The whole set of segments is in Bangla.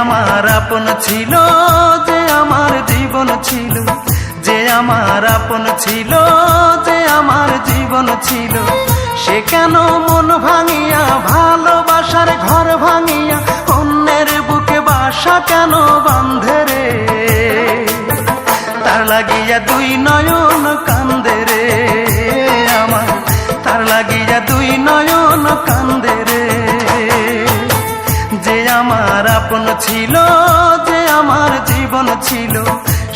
আমার আপন ছিল, যে আমার জীবন ছিল, যে আমার আপন ছিল, যে আমার জীবন ছিল, সে কেন মন ভাঙিয়া ভালোবাসার ঘর ভাঙিয়া অন্যের বুকে বাসা কেন বাঁধে রে? তার লাগিয়া দুই নয়ন কান্দে রে আমার, তার লাগিয়া দুই নয়ন কান্দে রে। যে আমার আপন ছিল, যে আমার জীবন ছিল,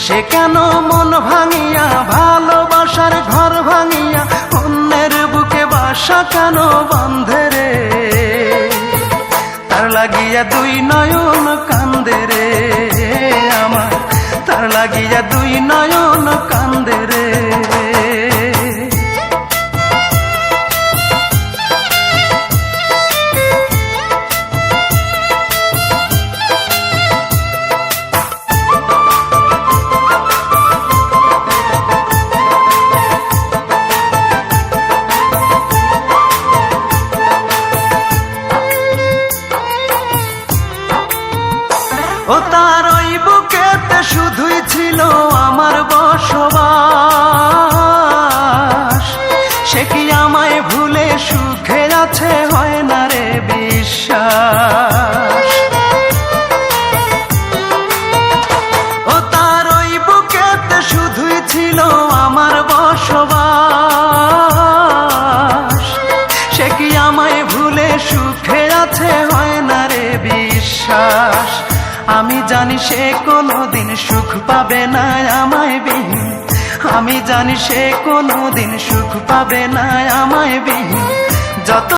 সে কেন মন ভাঙিয়া ভালোবাসার ঘর ভাঙিয়া অন্যের বুকে বাসা কেন বাঁধে রে? তার লাগিয়া দুই নয়ন কান্দে রে আমার, তার লাগিয়া দুই নয়ন কান্দে রে। ও তার ওই বুকেতে শুধুই ছিল আমার বসবাস, সে কি আমায় ভুলে সুখে আছে হয় না রে বিশ্বাস। ও তার ওই বুকেতে শুধুই ছিল আমার বসবাস, সে কি আমায় ভুলে সুখে আছে হয় না রে বিশ্বাস। আমি জানি সে কোনোদিন সুখ পাবে না আমায় বিহীন, আমি জানি সে কোনোদিন সুখ পাবে না আমায় বিহীন। যত